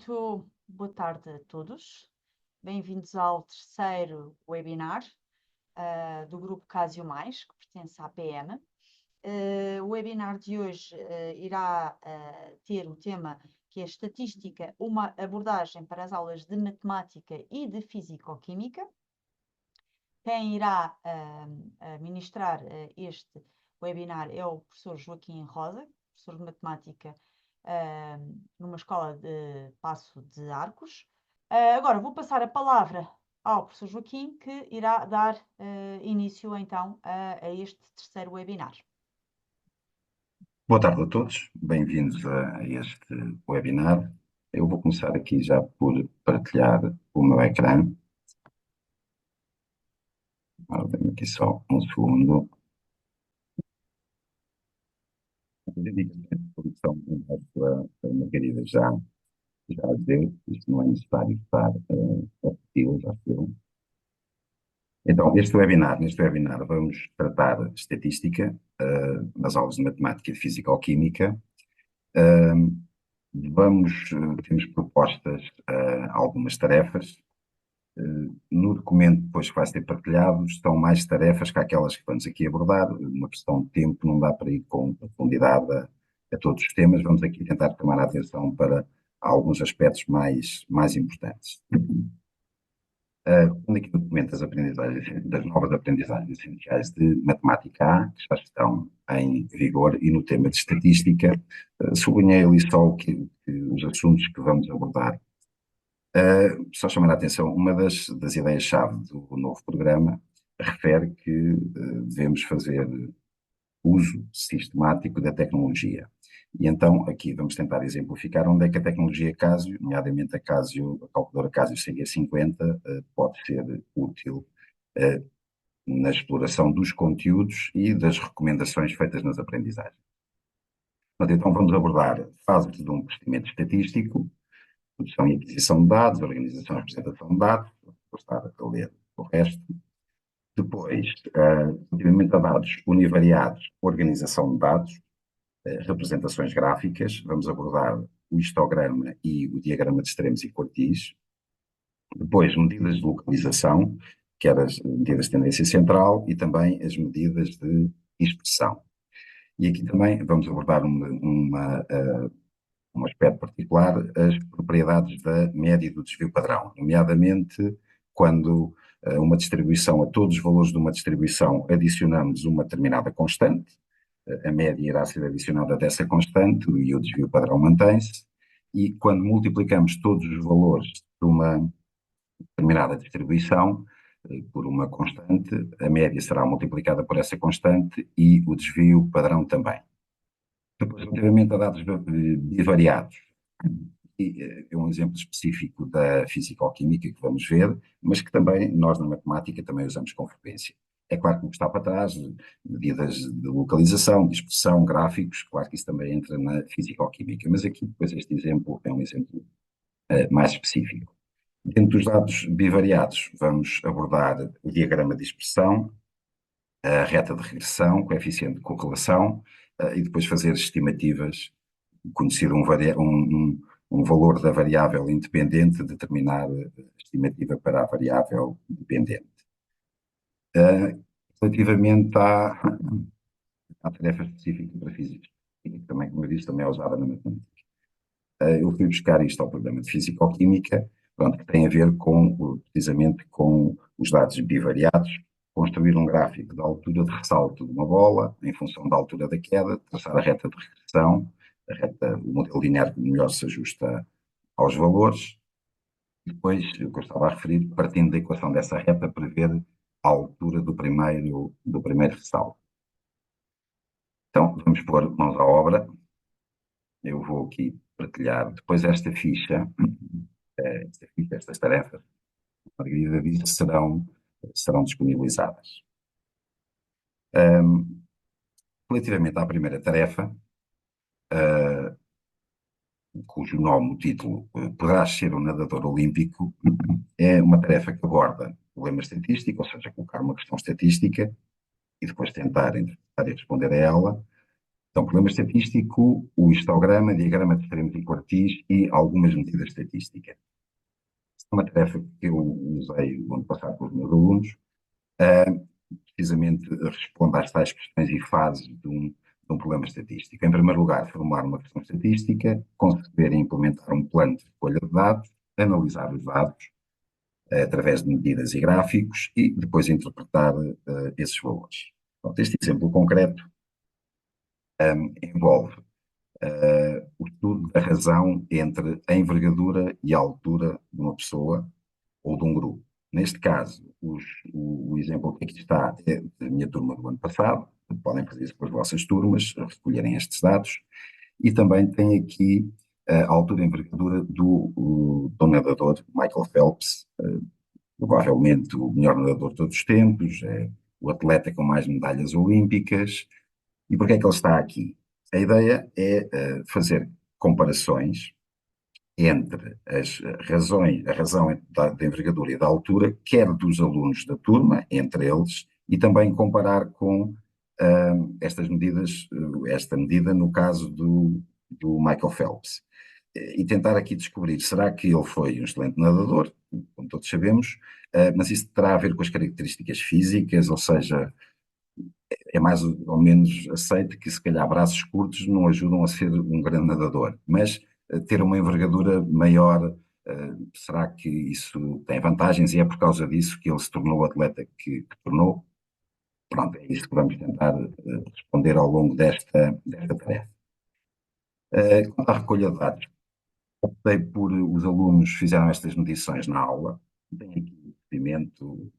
Muito boa tarde a todos. Bem-vindos ao terceiro webinar do Grupo Casio Mais, que pertence à APM. O webinar de hoje irá ter o tema que é Estatística, uma abordagem para as aulas de Matemática e de Físico-Química. Quem irá ministrar este webinar é o professor Joaquim Rosa, professor de Matemática numa escola de Paço de Arcos. Agora vou passar a palavra ao professor Joaquim, que irá dar início então a este terceiro webinar. Boa tarde a todos, bem-vindos a este webinar. Eu vou começar aqui já por partilhar o meu ecrã. Agora tenho aqui só um segundo. A Margarida já deu, isto não é necessário estar a repeti-lo, já deu. Então, neste webinar vamos tratar de estatística, nas aulas de matemática e de físico-química. Temos propostas algumas tarefas. No documento depois que vai ser partilhado estão mais tarefas que aquelas que vamos aqui abordar. Uma questão de tempo, não dá para ir com profundidade a todos os temas. Vamos aqui tentar tomar a atenção para alguns aspectos mais importantes. Aqui no documento das novas aprendizagens essenciais de matemática A, que já estão em vigor, e no tema de estatística, sublinhei ali só os assuntos que vamos abordar. Só chamar a atenção, uma das ideias-chave do novo programa refere que devemos fazer uso sistemático da tecnologia. E então aqui vamos tentar exemplificar onde é que a tecnologia Casio, nomeadamente a calculadora Casio CG50, pode ser útil na exploração dos conteúdos e das recomendações feitas nas aprendizagens. Então vamos abordar fases de um procedimento estatístico, produção e aquisição de dados, organização e apresentação de dados, vou estar a ler o resto. Depois, relativamente a dados univariados, organização de dados, representações gráficas, vamos abordar o histograma e o diagrama de extremos e quartis. Depois, medidas de localização, que eram as medidas de tendência central, e também as medidas de dispersão. E aqui também vamos abordar um aspecto particular, as propriedades da média e do desvio padrão, nomeadamente quando a todos os valores de uma distribuição adicionamos uma determinada constante, a média irá ser adicionada dessa constante e o desvio padrão mantém-se, e quando multiplicamos todos os valores de uma determinada distribuição por uma constante, a média será multiplicada por essa constante e o desvio padrão também. Depois, relativamente a dados bivariados, é um exemplo específico da físico-química que vamos ver, mas que também nós na matemática também usamos com frequência. É claro que o que está para trás, medidas de localização, dispersão, gráficos, claro que isso também entra na físico-química, mas aqui depois este exemplo é um exemplo mais específico. Dentro dos dados bivariados, vamos abordar o diagrama de dispersão, a reta de regressão, coeficiente de correlação, e depois fazer estimativas, conhecer um valor da variável independente, determinar a estimativa para a variável dependente. Relativamente à tarefa específica para física, que também, como eu disse, também é usada na matemática. Eu fui buscar isto ao programa de Físico-Química, que tem a ver precisamente com os dados bivariados, construir um gráfico da altura de ressalto de uma bola, em função da altura da queda, traçar a reta de regressão, o modelo linear que melhor se ajusta aos valores. Depois, o que eu estava a referir, partindo da equação dessa reta, prever a altura do primeiro ressalto. Então, vamos pôr mãos à obra. Eu vou aqui partilhar depois esta ficha, estas tarefas, a Margarida disse, serão disponibilizadas. Relativamente à primeira tarefa, cujo nome, o título, poderás ser um nadador olímpico, é uma tarefa que aborda problema estatístico, ou seja, colocar uma questão estatística e depois tentar interpretar e responder a ela, Então, problema estatístico, o histograma, diagrama de extremos e quartis e algumas medidas estatísticas. É uma tarefa que eu usei o ano passado com os meus alunos, precisamente responde às tais questões e fases de um problema estatístico. Em primeiro lugar, formular uma questão estatística, conceber e implementar um plano de recolha de dados, analisar os dados através de medidas e gráficos e depois interpretar esses valores. Pronto, este exemplo concreto envolve o estudo da razão entre a envergadura e a altura de uma pessoa ou de um grupo. Neste caso, o exemplo que aqui está é da minha turma do ano passado, podem fazer isso com as vossas turmas, recolherem estes dados, e também tem aqui a altura e envergadura do nadador Michael Phelps, provavelmente o melhor nadador de todos os tempos, é o atleta com mais medalhas olímpicas. E porquê é que ele está aqui? A ideia é fazer comparações entre a razão da envergadura e da altura, quer dos alunos da turma, entre eles, e também comparar com estas medidas, esta medida no caso do Michael Phelps. E tentar aqui descobrir, será que ele foi um excelente nadador, como todos sabemos, mas isso terá a ver com as características físicas, ou seja, é mais ou menos aceito que se calhar braços curtos não ajudam a ser um grande nadador, mas ter uma envergadura maior, será que isso tem vantagens e é por causa disso que ele se tornou o atleta que tornou? Pronto, é isso que vamos tentar responder ao longo desta tarefa. Quanto à recolha de dados, optei por os alunos fizeram estas medições na aula, tem aqui um procedimento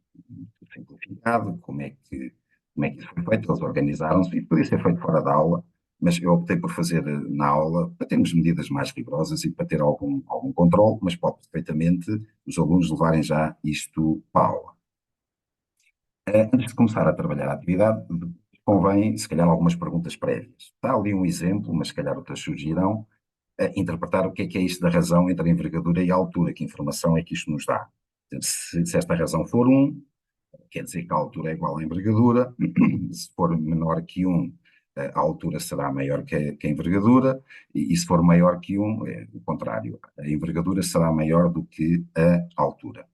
simplificado, como é que isso foi feito, eles organizaram-se, e podia ser feito fora da aula, mas eu optei por fazer na aula, para termos medidas mais rigorosas e para ter algum controle, mas pode perfeitamente os alunos levarem já isto para a aula. Antes de começar a trabalhar a atividade, convém, se calhar, algumas perguntas prévias. Está ali um exemplo, mas se calhar outras surgirão, interpretar o que é isto da razão entre a envergadura e a altura, que informação é que isto nos dá. Se esta razão for 1, quer dizer que a altura é igual à envergadura, se for menor que 1, a altura será maior que a envergadura, e se for maior que 1, é o contrário, a envergadura será maior do que a altura.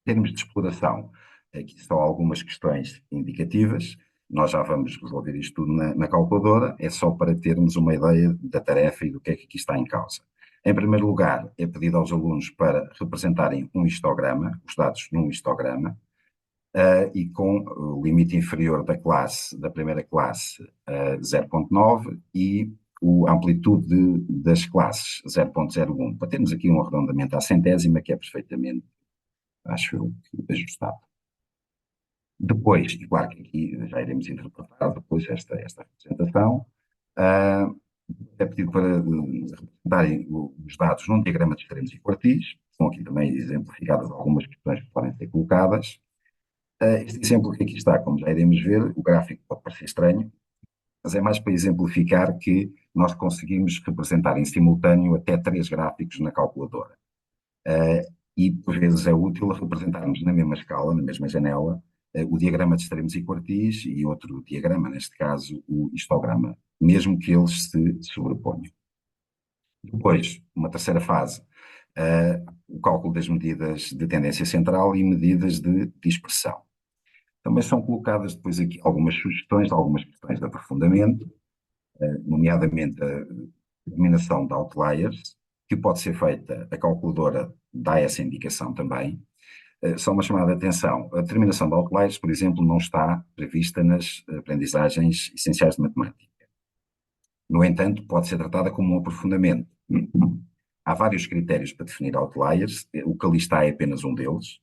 Em termos de exploração, aqui estão algumas questões indicativas, nós já vamos resolver isto tudo na calculadora, é só para termos uma ideia da tarefa e do que é que aqui está em causa. Em primeiro lugar, é pedido aos alunos para representarem um histograma, os dados num histograma, e com o limite inferior da primeira classe, 0,9 e a amplitude das classes, 0,01, para termos aqui um arredondamento à centésima, que é perfeitamente, acho eu, ajustado. Depois, e claro que aqui já iremos interpretar depois esta representação, é pedido para representarem os dados num diagrama de extremos e quartis, são aqui também exemplificadas algumas questões que podem ser colocadas. Este exemplo que aqui está, como já iremos ver, o gráfico pode parecer estranho, mas é mais para exemplificar que nós conseguimos representar em simultâneo até 3 gráficos na calculadora. E, por vezes, é útil representarmos na mesma escala, na mesma janela, o diagrama de extremos e quartis e outro diagrama, neste caso, o histograma, mesmo que eles se sobreponham. Depois, uma terceira fase, o cálculo das medidas de tendência central e medidas de dispersão. Também são colocadas depois aqui algumas sugestões, algumas questões de aprofundamento, nomeadamente a determinação de outliers, que pode ser feita, a calculadora dá essa indicação também. Só uma chamada de atenção, a determinação de outliers, por exemplo, não está prevista nas aprendizagens essenciais de matemática. No entanto, pode ser tratada como um aprofundamento. Há vários critérios para definir outliers, o que ali está é apenas um deles,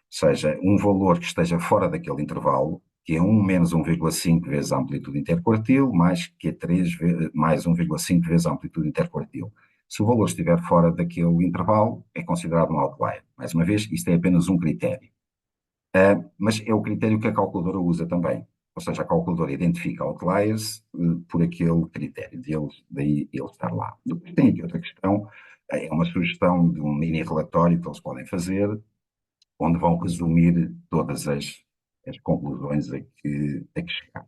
ou seja, um valor que esteja fora daquele intervalo, que é 1 menos 1,5 vezes a amplitude interquartil, mais Q3 mais 1,5 vezes a amplitude interquartil. Se o valor estiver fora daquele intervalo, é considerado um outlier. Mais uma vez, isto é apenas um critério. Mas é o critério que a calculadora usa também. Ou seja, a calculadora identifica outliers por aquele critério, daí ele estar lá. Depois tem aqui outra questão, é uma sugestão de um mini relatório que eles podem fazer, onde vão resumir todas as conclusões a que chegar.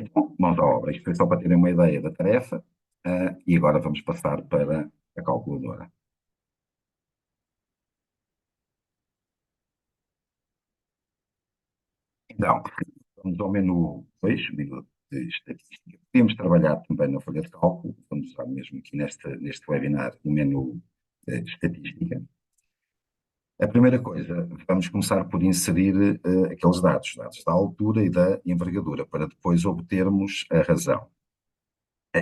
Então, mãos à obra. Isto foi só para terem uma ideia da tarefa, e agora vamos passar para a calculadora. Então, vamos ao menu 2, menu de estatística. Podemos trabalhar também na folha de cálculo, vamos usar mesmo aqui neste webinar o menu de estatística. A primeira coisa, vamos começar por inserir aqueles dados da altura e da envergadura, para depois obtermos a razão.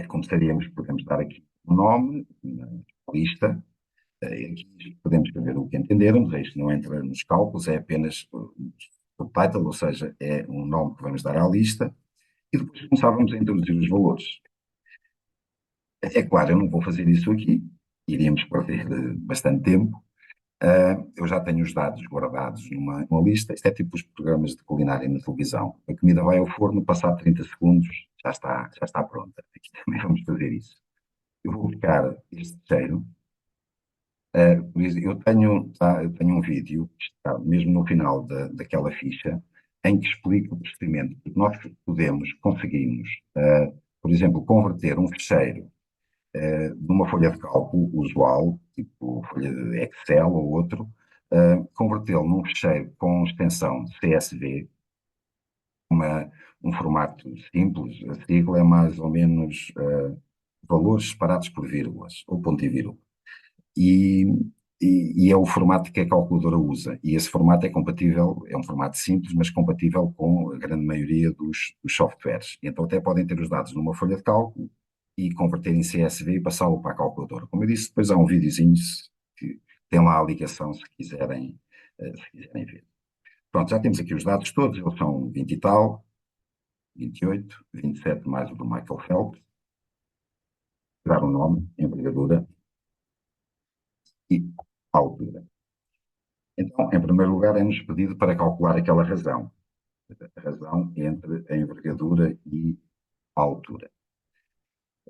Começaríamos, podemos dar aqui um nome, uma lista, aqui podemos escrever o que entendermos, isto não entra nos cálculos, é apenas o title, ou seja, é um nome que vamos dar à lista, e depois começávamos a introduzir os valores. É claro, eu não vou fazer isso aqui, iríamos perder bastante tempo. Eu já tenho os dados guardados numa lista. Isto é tipo os programas de culinária na televisão. A comida vai ao forno, passado 30 segundos, já está pronta. Aqui também vamos fazer isso. Eu vou buscar este cheiro. Eu tenho um vídeo, que está mesmo no final daquela ficha, em que explico o procedimento. Nós conseguimos, por exemplo, converter um ficheiro numa folha de cálculo usual, tipo folha de Excel ou outro, convertê-lo num ficheiro com extensão CSV, um formato simples. A sigla é mais ou menos valores separados por vírgulas, ou ponto e vírgula. E é o formato que a calculadora usa. E esse formato é compatível, é um formato simples, mas compatível com a grande maioria dos softwares. Então até podem ter os dados numa folha de cálculo e converter em CSV e passá-lo para a calculadora. Como eu disse, depois há um videozinho que tem lá a ligação se quiserem ver. Pronto, já temos aqui os dados todos, eles são 20 e tal, 28, 27 mais o do Michael Phelps, dar o nome, envergadura e a altura. Então, em primeiro lugar, é-nos pedido para calcular aquela razão. A razão entre a envergadura e a altura.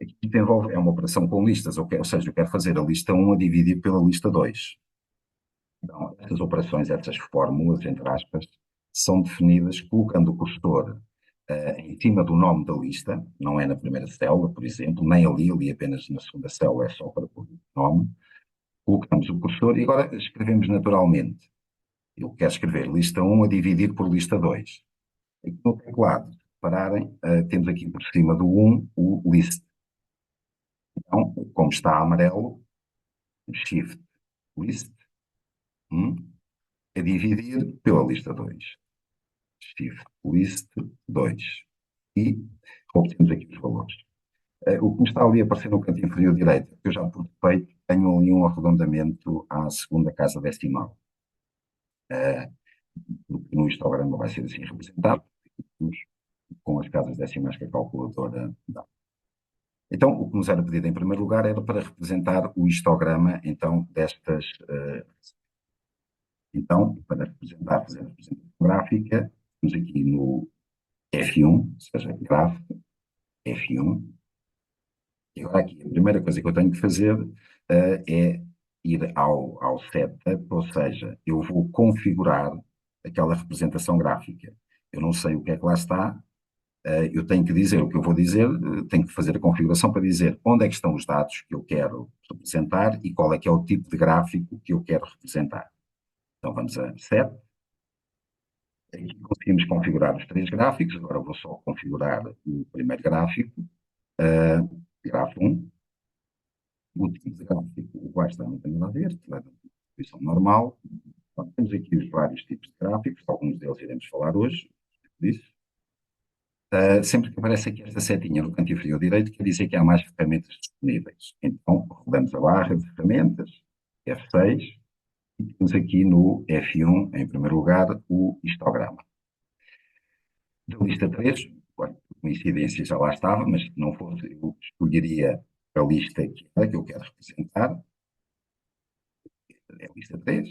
Aqui é uma operação com listas, ou seja, eu quero fazer a lista 1 a dividir pela lista 2. Então, essas operações, essas fórmulas, entre aspas, são definidas colocando o cursor em cima do nome da lista, não é na primeira célula, por exemplo, nem ali apenas na segunda célula, é só para pôr o nome. Colocamos o cursor e agora escrevemos naturalmente. Eu quero escrever lista 1 a dividir por lista 2. Aqui no teclado, se repararem, temos aqui por cima do 1 o list. Então, como está amarelo, shift list 1 a dividir pela lista 2. Shift list 2. E obtemos aqui os valores. O que me está ali a aparecer no canto inferior direito, que eu já por defeito tenho ali um arredondamento à segunda casa decimal. No histograma vai ser assim representado, com as casas decimais que a calculadora dá. Então, o que nos era pedido em primeiro lugar era para representar o histograma, então, destas. Então, para representar, fazer a representação gráfica, temos aqui no F1, ou seja, gráfico, F1. E agora aqui, a primeira coisa que eu tenho que fazer é ir ao setup, ou seja, eu vou configurar aquela representação gráfica. Eu não sei o que é que lá está, eu tenho que dizer o que eu vou dizer, tenho que fazer a configuração para dizer onde é que estão os dados que eu quero representar e qual é que é o tipo de gráfico que eu quero representar. Então vamos a Set. Aqui conseguimos configurar os 3 gráficos, agora vou só configurar o primeiro gráfico, gráfico 1. O tipo de gráfico, o qual está, não tem nada a ver, é uma distribuição normal. Então, temos aqui os vários tipos de gráficos, alguns deles iremos falar hoje, disso. Sempre que aparece aqui esta setinha no canto inferior direito, quer dizer que há mais ferramentas disponíveis. Então, rodamos a barra de ferramentas, F6, e temos aqui no F1, em primeiro lugar, o histograma. Da lista 3, por coincidência já lá estava, mas se não fosse, eu escolheria a lista que eu quero representar. É a lista 3.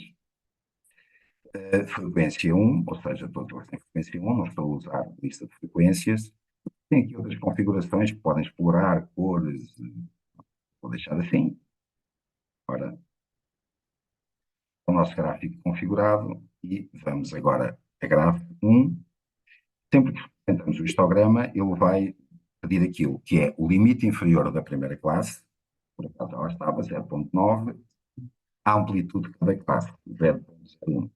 Frequência 1, ou seja, todos eles têm frequência 1, não estou a usar lista de frequências. Tem aqui outras configurações que podem explorar, cores, vou deixar assim. Ora, o nosso gráfico configurado e vamos agora a gráfico 1. sempre que representamos o histograma, ele vai pedir aquilo que é o limite inferior da primeira classe, por acaso lá estava, 0,9, a amplitude de cada classe, 0,01.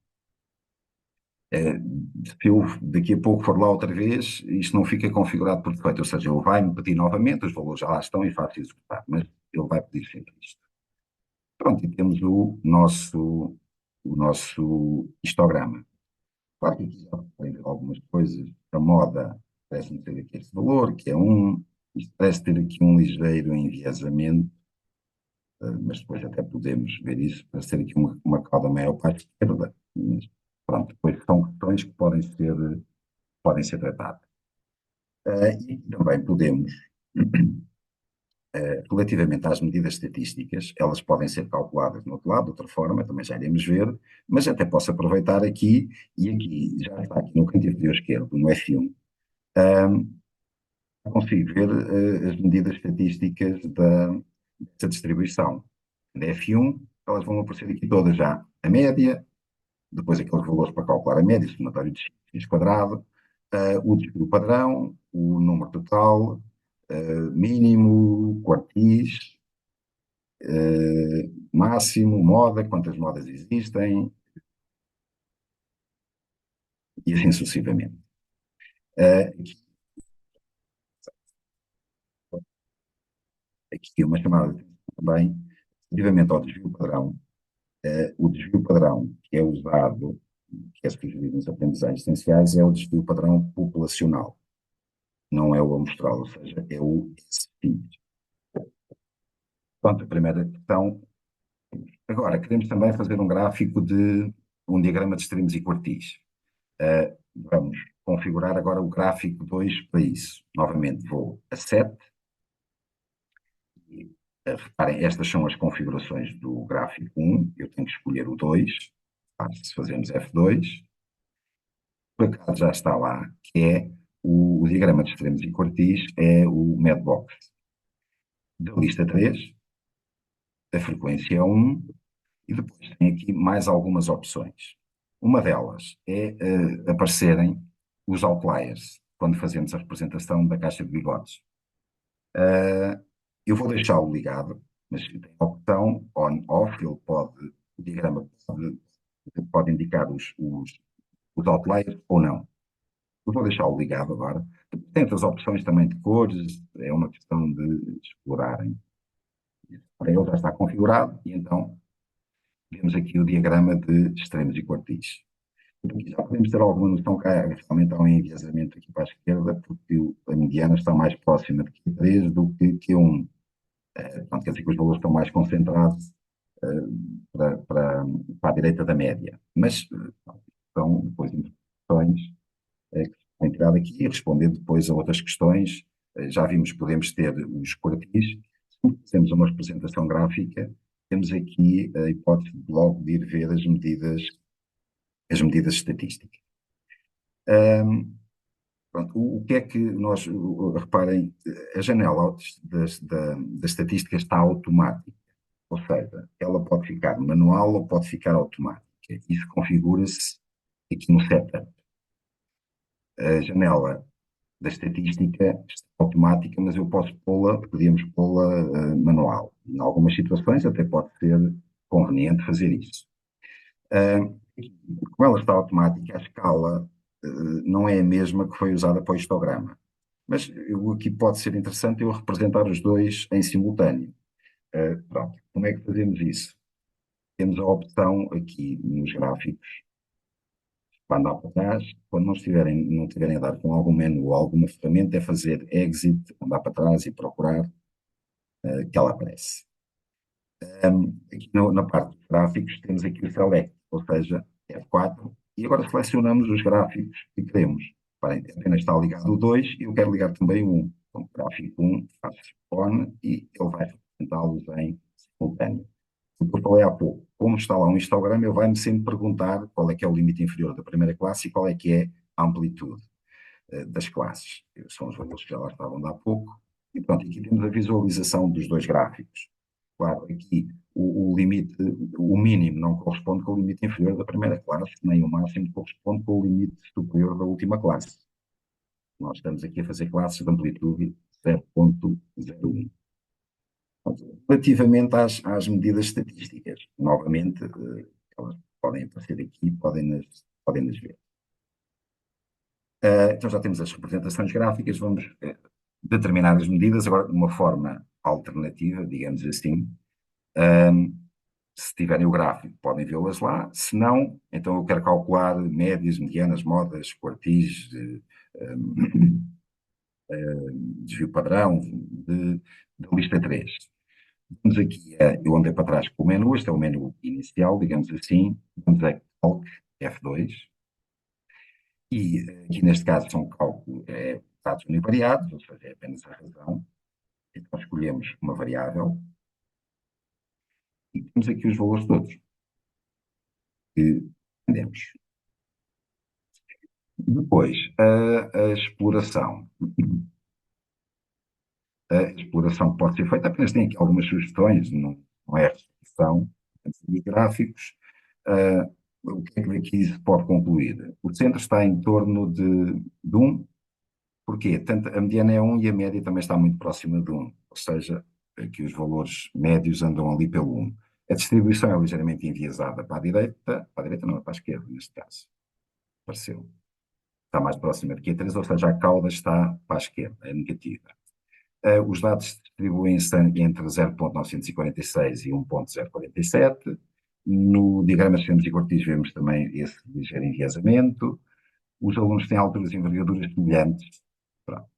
Se eu daqui a pouco for lá outra vez, isto não fica configurado por defeito, ou seja, ele vai-me pedir novamente, os valores já lá estão e faço executar, mas ele vai pedir sempre isto. Pronto, e temos o nosso histograma. Claro que aqui já podem ver algumas coisas, a moda parece-me ter aqui este valor, que é 1, isto parece ter aqui um ligeiro enviesamento, mas depois até podemos ver isso, parece ter aqui uma cauda maior para a esquerda, mas pronto, depois são questões que podem ser tratadas. E também podemos, relativamente às medidas estatísticas, elas podem ser calculadas no outro lado, de outra forma, também já iremos ver, mas até posso aproveitar aqui, e aqui, já está aqui no canto inferior esquerdo, no F1, consigo ver as medidas estatísticas dessa distribuição. Da F1, elas vão aparecer aqui todas já. A média, depois aqueles valores para calcular a média, somatório de x quadrado, o desvio padrão, o número total, mínimo, quartis, máximo, moda, quantas modas existem, e assim sucessivamente. Aqui uma chamada também, relativamente ao desvio padrão. O desvio padrão que é usado, que é sugerido nas aprendizagens essenciais, é o desvio padrão populacional. Não é o amostral, ou seja, é o SPI. Pronto, a primeira questão. Agora, queremos também fazer um gráfico de um diagrama de extremos e quartis. Vamos configurar agora o gráfico 2 para isso. Novamente, vou a 7. Reparem, estas são as configurações do gráfico 1. Eu tenho que escolher o 2. Se fazemos F2, por acaso já está lá, que é o diagrama de extremos e quartis, é o Madbox. Da lista 3, a frequência é 1, e depois tem aqui mais algumas opções. Uma delas é aparecerem os outliers, quando fazemos a representação da caixa de bigodes. Eu vou deixá-lo ligado, mas tem a opção on-off, o diagrama pode indicar os outliers ou não. Eu vou deixá-lo ligado agora. Tem outras opções também de cores, é uma questão de explorarem. Para ele já está configurado e então vemos aqui o diagrama de extremos e quartis. Aqui já podemos ter alguma noção que realmente há um enviesamento aqui para a esquerda, porque a mediana está mais próxima de Q3 do que Q1. Portanto, quer dizer que os valores estão mais concentrados para a direita da média. Mas são depois interpretações que são entradas aqui e responder depois a outras questões. Já vimos que podemos ter os quartis. Se temos uma representação gráfica, temos aqui a hipótese de logo de ir ver as medidas estatísticas. Pronto, o que é que nós, reparem, a janela da estatística está automática, ou seja, ela pode ficar manual ou pode ficar automática. Isso configura-se aqui no setup. A janela da estatística está automática, mas podíamos pô-la manual. Em algumas situações até pode ser conveniente fazer isso. Como ela está automática, a escala não é a mesma que foi usada para o histograma. Mas aqui pode ser interessante eu representar os dois em simultâneo. Pronto, como é que fazemos isso? Temos a opção aqui nos gráficos, para andar para trás, quando não tiverem a dar com algum menu ou alguma ferramenta, é fazer exit, andar para trás e procurar que ela aparece. Aqui na parte dos gráficos temos aqui o select, ou seja, F4, e agora selecionamos os gráficos que queremos. Reparem, apenas está ligado o 2 e eu quero ligar também o 1. Então, gráfico 1, faço on e ele vai representá-los em simultâneo. O que eu falei há pouco, como está lá um histograma, ele vai-me sempre perguntar qual é que é o limite inferior da primeira classe e qual é que é a amplitude das classes. São os valores que já lá estavam de há pouco. E pronto, aqui temos a visualização dos dois gráficos. Claro, aqui o limite, o mínimo não corresponde com o limite inferior da primeira classe, nem o máximo corresponde com o limite superior da última classe. Nós estamos aqui a fazer classes de amplitude 0,01. Relativamente às medidas estatísticas, novamente, elas podem aparecer aqui, podem nas ver. Então já temos as representações gráficas, vamos determinar as medidas agora de uma forma alternativa, digamos assim. Se tiverem o gráfico, podem vê-las lá. Se não, então eu quero calcular médias, medianas, modas, quartis, desvio padrão, da lista 3. Vamos aqui, eu andei para trás com o menu, este é o menu inicial, digamos assim. Vamos a Calc F2. E aqui neste caso são cálculos, dados univariados, ou seja, é apenas a razão. Então escolhemos uma variável e temos aqui os valores todos que temos. Depois, a exploração. A exploração pode ser feita, apenas tem aqui algumas sugestões, não é restrição de gráficos. O que é que daqui se pode concluir? O centro está em torno de 1. Porquê? Tanto a mediana é 1 e a média também está muito próxima de 1. Ou seja, aqui os valores médios andam ali pelo 1. A distribuição é ligeiramente enviesada para a direita não, para a esquerda, neste caso. Apareceu. Está mais próxima de Q3, ou seja, a cauda está para a esquerda, é negativa. Os dados distribuem-se entre 0,946 e 1,047. No diagrama de extremos e quartis vemos também esse ligeiro enviesamento. Os alunos têm alturas e envergaduras semelhantes. Pronto.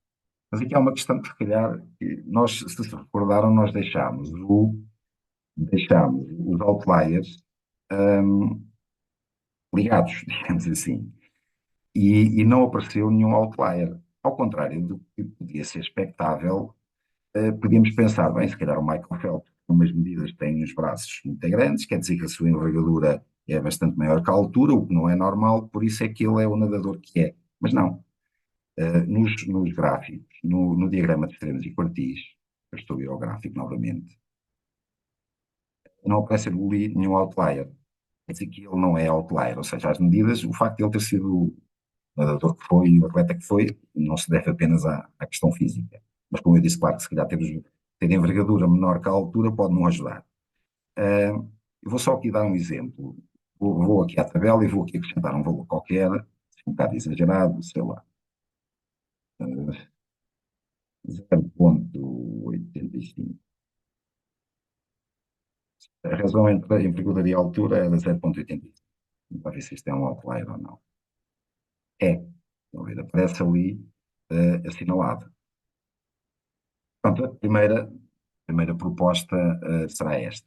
Mas aqui há uma questão que, se calhar, nós, se recordaram, nós deixámos os outliers ligados, digamos assim, e não apareceu nenhum outlier. Ao contrário do que podia ser expectável, podíamos pensar, bem, se calhar o Michael Phelps, com umas medidas, tem uns braços muito grandes, quer dizer que a sua envergadura é bastante maior que a altura, o que não é normal, por isso é que ele é o nadador que é. Mas não. Nos gráficos, no diagrama de extremos e quartis, eu estou a ir ao gráfico novamente, não aparece ali nenhum outlier. Quer dizer que ele não é outlier, ou seja, as medidas, o facto de ele ter sido o nadador que foi e o atleta que foi, não se deve apenas à questão física. Mas, como eu disse, claro que se calhar ter envergadura menor que a altura pode não ajudar. Eu vou só aqui dar um exemplo. Vou aqui à tabela e vou aqui acrescentar um valor qualquer, um bocado exagerado, sei lá, 0,85. A razão entre a envergadura e a altura é 0,85. Para ver se isto é um outlier ou não. É. Aparece ali assinalado. Portanto, a primeira proposta será esta.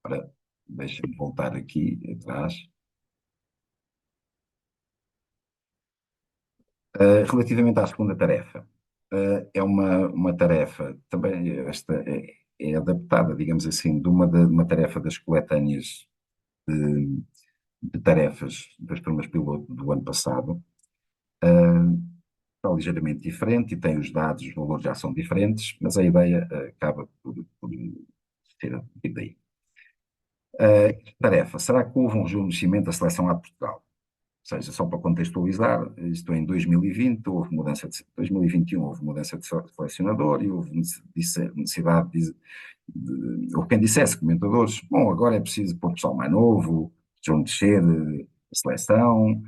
Ora, deixa-me voltar aqui atrás. Relativamente à segunda tarefa, é uma tarefa, também esta é adaptada, digamos assim, de uma tarefa das coletâneas de tarefas das turmas piloto do ano passado. Está ligeiramente diferente e tem os dados, os valores já são diferentes, mas a ideia acaba por ser a daí. Tarefa, será que houve um rejuvenescimento da seleção A de Portugal? Ou seja, só para contextualizar, isto em 2020 houve mudança de 2021 houve mudança de selecionador e houve necessidade houve quem dissesse, comentadores, bom, agora é preciso pôr pessoal mais novo, descer a seleção.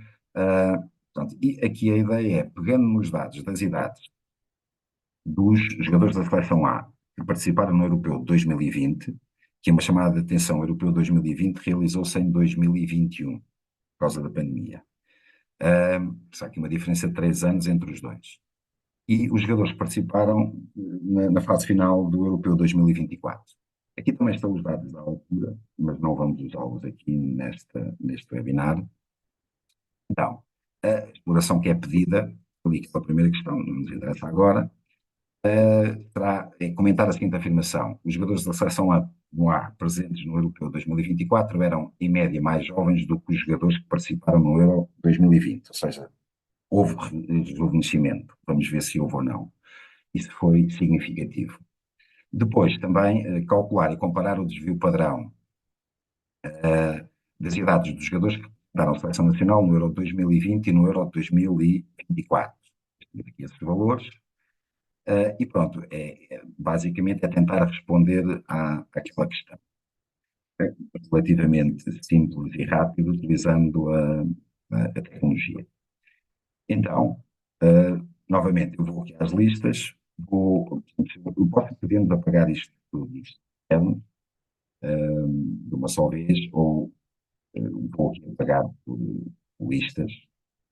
Portanto, e aqui a ideia é, pegando nos dados das idades dos jogadores da seleção A que participaram no Europeu de 2020, que é uma chamada de atenção, o Europeu 2020 realizou-se em 2021, por causa da pandemia. Há aqui uma diferença de 3 anos entre os dois. E os jogadores que participaram na fase final do Europeu 2024. Aqui também estão os dados da altura, mas não vamos usá-los aqui neste webinar. Então, a exploração que é pedida, ali aquela primeira questão, não nos interessa agora, será comentar a seguinte afirmação. Os jogadores da seleção A presentes no Europeu 2024 eram, em média, mais jovens do que os jogadores que participaram no Euro 2020, ou seja, houve rejuvenescimento, vamos ver se houve ou não. Isso foi significativo. Depois, também, calcular e comparar o desvio padrão das idades dos jogadores que Daram seleção nacional no Euro de 2020 e no Euro de 2024. Aqui esses valores. E pronto, basicamente é tentar responder àquela questão. É relativamente simples e rápido, utilizando a tecnologia. Então, novamente, eu vou aqui às listas, eu posso podemos apagar isto tudo, de uma só vez, ou vou aqui apagar por listas,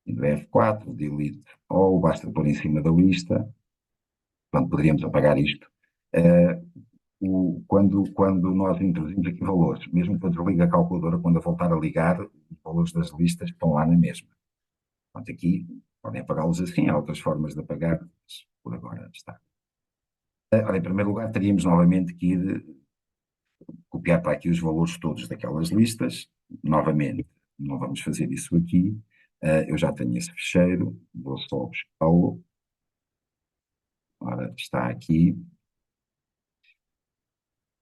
do F4, delete, ou basta pôr em cima da lista, portanto, poderíamos apagar isto. Quando nós introduzimos aqui valores, mesmo que eu desligue a calculadora, quando eu voltar a ligar, os valores das listas estão lá na mesma. Portanto, aqui podem apagá-los assim, há outras formas de apagar, mas por agora está. Ora, em primeiro lugar, teríamos novamente que ir copiar para aqui os valores todos daquelas listas. Novamente, não vamos fazer isso aqui. Eu já tenho esse ficheiro, vou só buscá-lo. Ora, está aqui.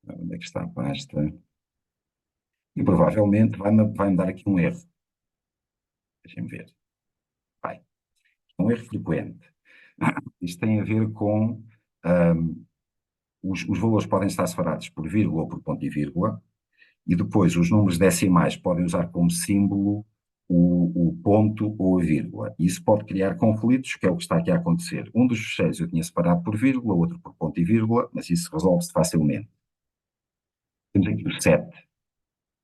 Onde é que está a pasta? E provavelmente vai-me dar aqui um erro. Deixem-me ver. Vai. Um erro frequente. Isto tem a ver com os valores podem estar separados por vírgula ou por ponto e vírgula, e depois os números decimais podem usar como símbolo o ponto ou a vírgula. E isso pode criar conflitos, que é o que está aqui a acontecer. Um dos fecheiros eu tinha separado por vírgula, outro por ponto e vírgula, mas isso resolve-se facilmente. Temos aqui o 7,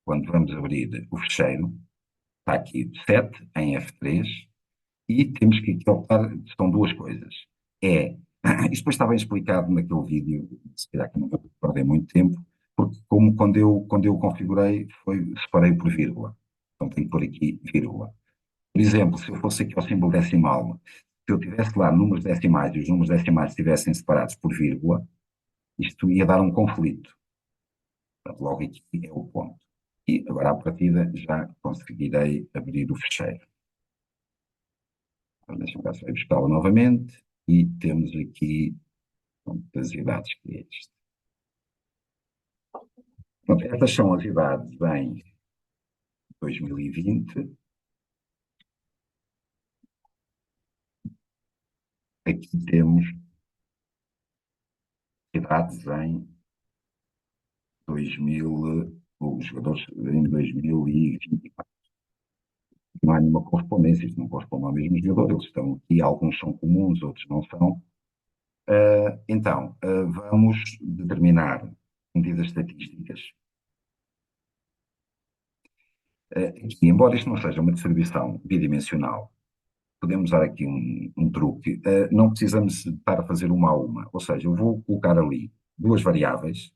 quando vamos abrir o fecheiro, está aqui 7 em F3, e temos que optar, são duas coisas. Isto depois está bem explicado naquele vídeo, se calhar que não vou perder muito tempo, porque como quando eu configurei, separei por vírgula. Então tenho que pôr aqui vírgula. Por exemplo, se eu fosse aqui ao símbolo decimal, se eu tivesse lá números decimais e os números decimais estivessem separados por vírgula, isto ia dar um conflito. Portanto, logo aqui é o ponto. E agora, à partida, já conseguirei abrir o fecheiro. Então, deixa-me cá só ir buscá-la novamente. E temos aqui, pronto, as idades que é isto. Pronto, estas são as idades em 2020. Aqui temos idades em 2000, os jogadores em 2024. Não há nenhuma correspondência, isto não corresponde ao mesmo jogador, eles estão aqui, alguns são comuns, outros não são. Então, vamos determinar medidas estatísticas. Embora isto não seja uma distribuição bidimensional, podemos usar aqui um truque. Não precisamos estar a fazer uma a uma, ou seja, eu vou colocar ali duas variáveis,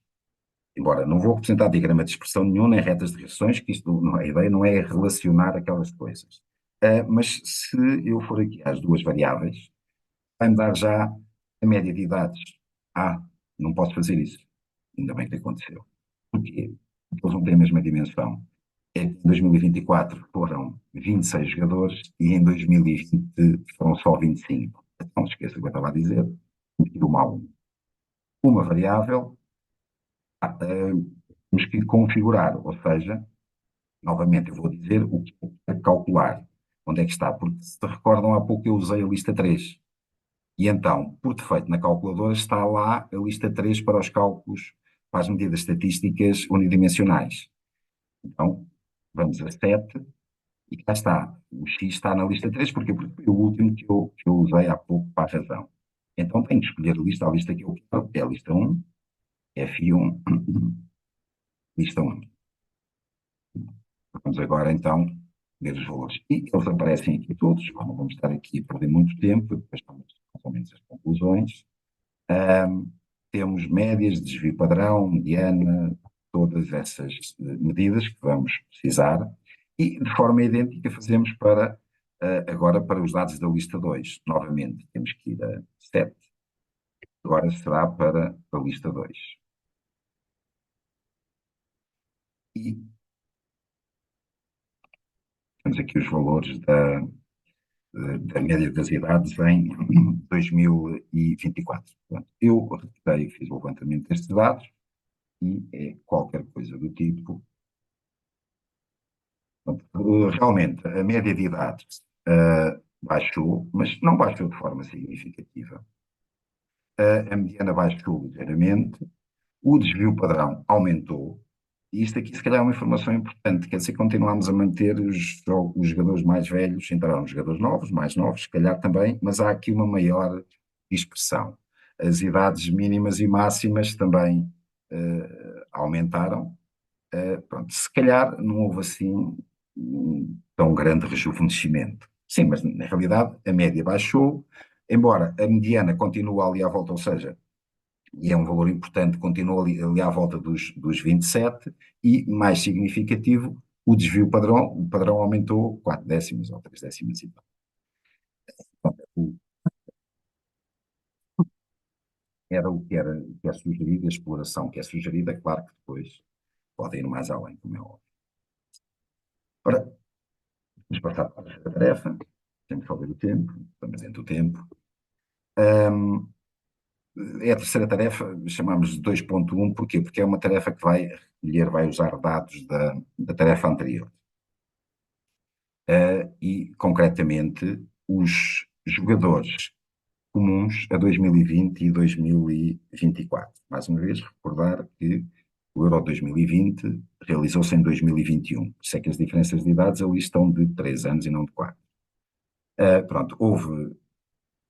embora não vou representar diagrama de expressão nenhum, nem retas de reações, que isto a ideia não é relacionar aquelas coisas. Mas se eu for aqui às duas variáveis, vai-me dar já a média de idades. Não posso fazer isso. Ainda bem que aconteceu. Porquê? Porque eles não têm a mesma dimensão. Em 2024 foram 26 jogadores e em 2020 foram só 25. Não se esqueça o que eu estava a dizer. Uma variável, temos que configurar, ou seja, novamente eu vou dizer o que é calcular. Onde é que está? Porque se te recordam, há pouco eu usei a lista 3. E então, por defeito, na calculadora está lá a lista 3 para os cálculos, para as medidas estatísticas unidimensionais. Então, vamos a 7 e cá está. O X está na lista 3, porque foi o último que eu usei há pouco para a razão. Então, tenho que escolher a lista que eu quero, é a lista 1, F1, lista 1. Vamos agora, então, ver os valores. E eles aparecem aqui todos, não vamos estar aqui a perder muito tempo, depois estamos mais ou menos as conclusões. Temos médias, desvio padrão, mediana, todas essas medidas que vamos precisar, e de forma idêntica fazemos agora para os dados da lista 2. Novamente, temos que ir a 7. Agora será para a lista 2. E temos aqui os valores da média das idades em 2024. Portanto, eu retirei, fiz o levantamento destes dados e é qualquer coisa do tipo Realmente, a média de idade baixou, mas não baixou de forma significativa. A mediana baixou ligeiramente, o desvio padrão aumentou, e isto aqui se calhar é uma informação importante, quer dizer, continuamos a manter os jogadores mais velhos, entraram os jogadores novos, mais novos, se calhar também, mas há aqui uma maior dispersão. As idades mínimas e máximas também aumentaram. Pronto, se calhar não houve assim tão grande rejuvenescimento. Sim, mas na realidade a média baixou, embora a mediana continue ali à volta, ou seja, e é um valor importante, continua ali à volta dos 27, e mais significativo, o padrão aumentou 4 décimas ou 3 décimas e tal. Era o que é sugerido, a exploração que é sugerida, claro que depois pode ir mais além, como é óbvio. Ora, vamos passar para a tarefa, temos que ver o tempo, estamos dentro do tempo. É a terceira tarefa, chamamos de 2.1, porquê? Porque é uma tarefa que vai recolher, vai usar dados da tarefa anterior. E, concretamente, os jogadores comuns a 2020 e 2024. Mais uma vez, recordar que o Euro 2020 realizou-se em 2021. Por isso é que as diferenças de idades ali estão de 3 anos e não de 4. Pronto, houve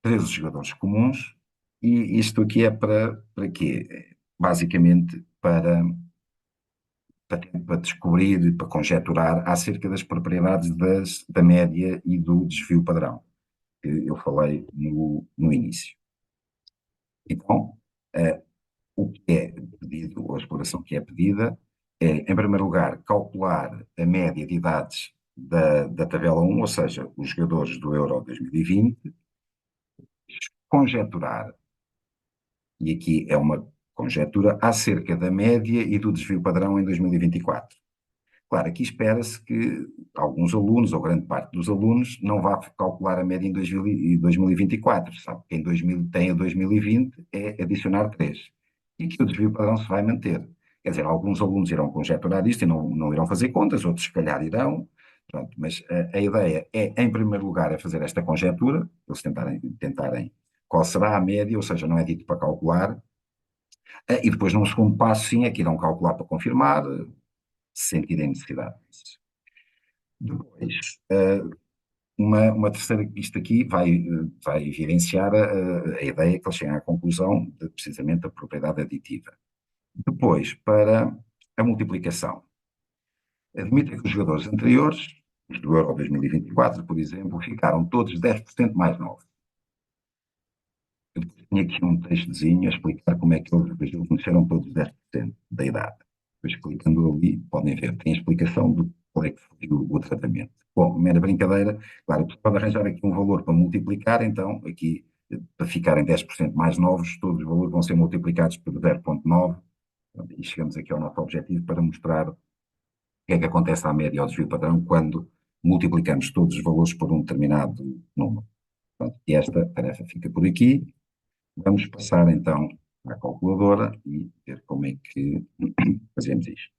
13 jogadores comuns, e isto aqui é para quê? Basicamente para descobrir, para conjecturar acerca das propriedades da média e do desvio padrão, que eu falei no início. Então, o que é pedido, ou a exploração que é pedida, é, em primeiro lugar, calcular a média de idades da tabela 1, ou seja, os jogadores do Euro 2020, conjecturar, e aqui é uma conjectura, acerca da média e do desvio padrão em 2024. Claro, aqui espera-se que alguns alunos, ou grande parte dos alunos, não vá calcular a média em 2024, sabe? Quem 2000, tem a 2020 é adicionar 3. E que o desvio padrão se vai manter. Quer dizer, alguns alunos irão conjecturar isto e não irão fazer contas, outros se calhar irão. Pronto, mas a ideia é, em primeiro lugar, é fazer esta conjectura, eles tentarem qual será a média, ou seja, não é dito para calcular. E depois, num segundo passo, sim, é que irão calcular para confirmar, se sentirem necessidade disso. Depois, uma terceira, isto aqui vai evidenciar a ideia que eles chegam à conclusão de precisamente a propriedade aditiva. Depois, para a multiplicação. Admite que os jogadores anteriores, os do Euro 2024, por exemplo, ficaram todos 10% mais novos. Eu tinha aqui um textozinho a explicar como é que eles rejuvenesceram todos 10% da idade. Depois, clicando ali, podem ver, tem a explicação do qual é que foi o tratamento. Bom, mera brincadeira, claro, pode arranjar aqui um valor para multiplicar, então, aqui, para ficarem 10% mais novos, todos os valores vão ser multiplicados por 0,9, e chegamos aqui ao nosso objetivo para mostrar o que é que acontece à média ao desvio padrão quando multiplicamos todos os valores por um determinado número. Pronto, e esta tarefa fica por aqui. Vamos passar então à calculadora e ver como é que fazemos isto.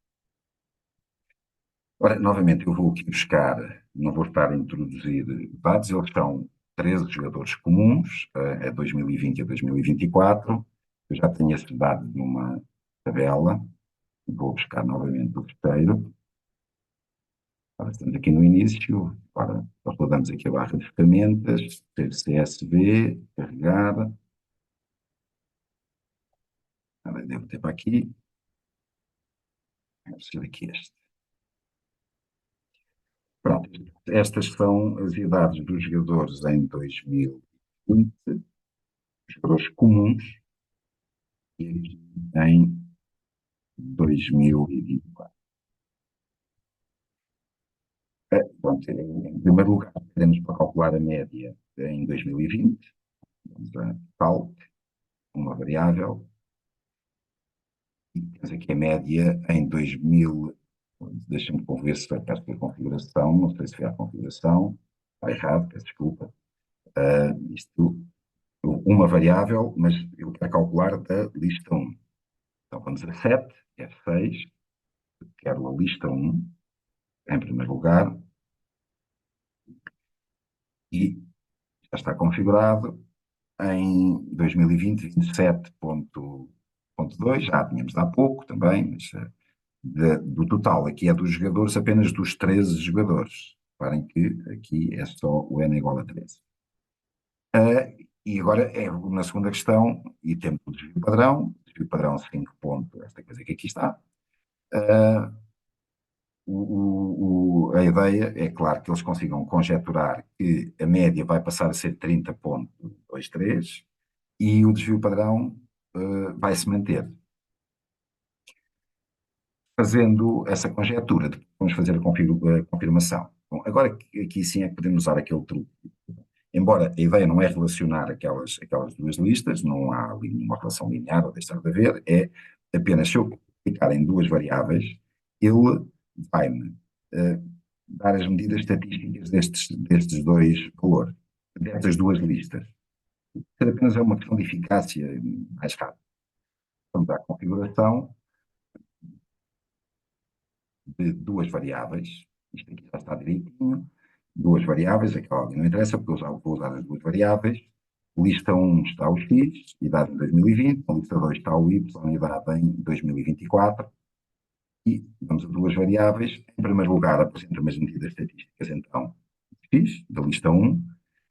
Ora, novamente eu vou aqui buscar, não vou estar a introduzir dados, eles são 13 jogadores comuns, a 2020 e a 2024. Eu já tenho esses dados numa tabela, vou buscar novamente o terceiro. Agora estamos aqui no início, agora rodamos aqui a barra de ferramentas, ter CSV, carregar. Agora devo ter para aqui. Vamos ser aqui este. Pronto, estas são as idades dos jogadores em 2020, jogadores comuns, e aqui em 2024. Pronto, em primeiro lugar, temos para calcular a média em 2020, vamos a calc, uma variável, e temos aqui a média em 2000, deixa-me ver se vai estar aqui a configuração, não sei se foi a configuração, está errado, peço desculpa. Isto uma variável, mas eu quero calcular da lista 1. Então vamos a 7, F6, quero a lista 1, em primeiro lugar, e já está configurado em 2020, 27.2, já tínhamos há pouco também, mas do total, aqui é dos jogadores, apenas dos 13 jogadores. Reparem que aqui é só o n igual a 13. E agora é na segunda questão, e temos o desvio padrão 5 ponto, esta coisa que aqui está. A ideia é, claro, que eles consigam conjecturar que a média vai passar a ser 30.23 e o desvio padrão vai se manter. Fazendo essa conjectura, vamos fazer a confirmação. Bom, agora aqui sim é que podemos usar aquele truque. Embora a ideia não é relacionar aquelas duas listas, não há ali nenhuma relação linear ou deixar de haver, é apenas se eu clicar em duas variáveis, ele vai-me dar as medidas estatísticas destes dois valores, destas duas listas. Isso apenas é uma questão de eficácia mais rápida. Vamos à configuração de duas variáveis, isto aqui já está direitinho, duas variáveis, aquela ali não interessa, porque eu já vou usar as duas variáveis. Lista 1 está o X, idade em 2020, na lista 2 está o Y, idade em 2024, e vamos a duas variáveis. Em primeiro lugar, apresenta-me as medidas estatísticas, então, X, da lista 1,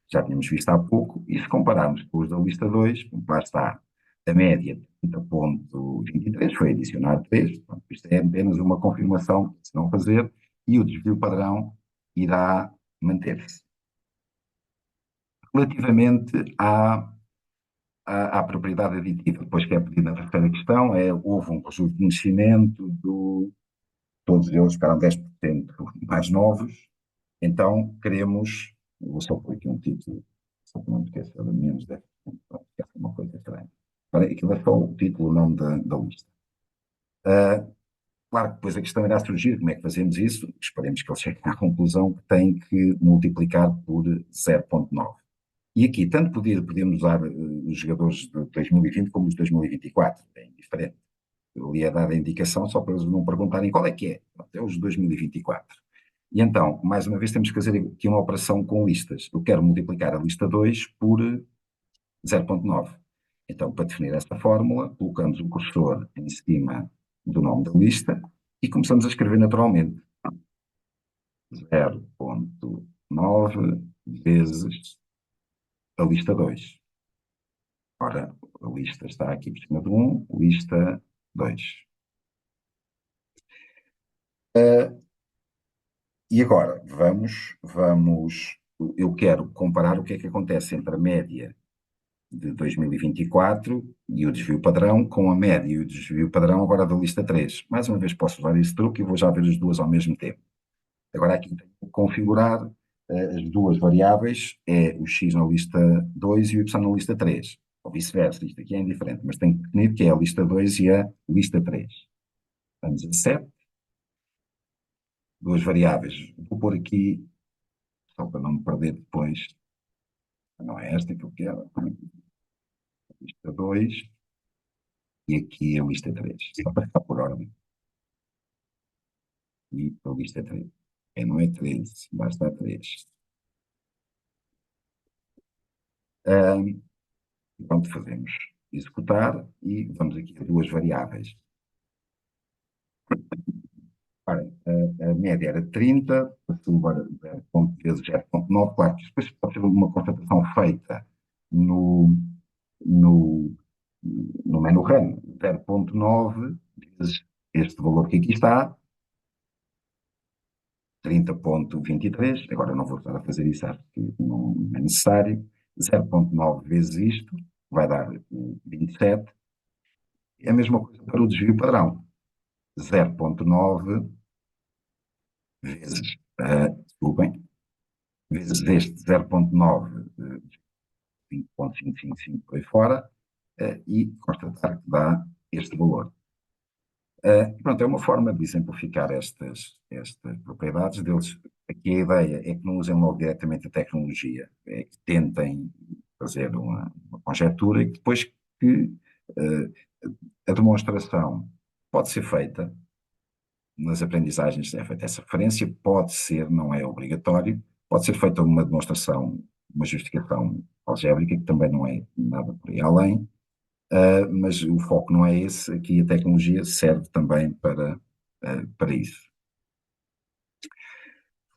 já tínhamos visto há pouco, e se compararmos com os da lista 2, lá está a média de 30.23, foi adicionar 3, portanto, isto é apenas uma confirmação, se não fazer, e o desvio padrão irá manter-se. Relativamente à propriedade aditiva, depois que é pedida na terceira questão, houve um conjunto de conhecimento todos eles ficaram 10% mais novos, então queremos, vou só pôr aqui um título, só para não me esquecer de menos 10%, que é uma coisa estranha. Agora, aquilo é só o título, o nome da lista. Claro que depois a questão irá surgir, como é que fazemos isso? Esperemos que eles cheguem à conclusão que têm que multiplicar por 0.9. E aqui, tanto podíamos usar os jogadores de 2020 como os de 2024, bem diferente. Eu ia dar a indicação só para eles não perguntarem qual é que é. É os de 2024. E então, mais uma vez, temos que fazer aqui uma operação com listas. Eu quero multiplicar a lista 2 por 0.9. Então, para definir esta fórmula, colocamos o cursor em cima do nome da lista e começamos a escrever naturalmente. 0.9 vezes a lista 2. Ora, a lista está aqui por cima de 1, lista 2. E agora, eu quero comparar o que é que acontece entre a média de 2024 e o desvio padrão com a média e o desvio padrão agora da lista 3. Mais uma vez posso usar esse truque e vou já ver as duas ao mesmo tempo. Agora aqui tenho que configurar as duas variáveis, é o x na lista 2 e o y na lista 3. Ou vice-versa, isto aqui é indiferente, mas tenho que definir que é a lista 2 e a lista 3. Vamos a 7. Duas variáveis. Vou pôr aqui, só para não me perder depois, não é esta que eu quero, a lista 2 e aqui a lista 3, só para ficar por ordem. E a lista 3. Não é 13, basta 3. Pronto, fazemos executar e vamos aqui a duas variáveis. Reparem, a média era 30, passou agora 0.9 vezes 0.9, claro que depois pode ser uma constatação feita no, no menu run, 0.9 vezes este valor que aqui está, 30.23, agora não vou estar a fazer isso, acho que não é necessário, 0.9 vezes isto, vai dar 27, é a mesma coisa para o desvio padrão, 0.9 vezes, desculpem, vezes este 0.9, 5.555 por aí fora, e constatar que dá este valor. Pronto, é uma forma de simplificar estas propriedades deles. Aqui a ideia é que não usem logo diretamente a tecnologia, é que tentem fazer uma conjectura e depois que a demonstração pode ser feita, nas aprendizagens é feita essa referência, pode ser, não é obrigatório, pode ser feita uma demonstração, uma justificação algébrica, que também não é nada por aí além, mas o foco não é esse, aqui a tecnologia serve também para isso.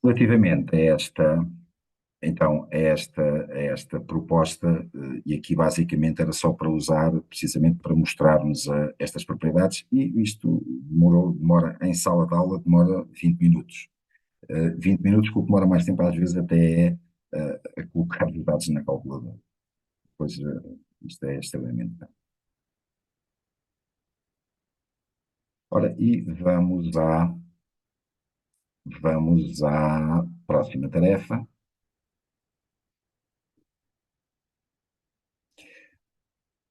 Relativamente a esta, então, a esta proposta, e aqui basicamente era só para usar, precisamente para mostrarmos estas propriedades, e isto demora em sala de aula, demora 20 minutos. 20 minutos, que o que demora mais tempo às vezes até é a colocar os dados na calculadora. Pois isto é extremamente bom. Ora, e vamos à próxima tarefa.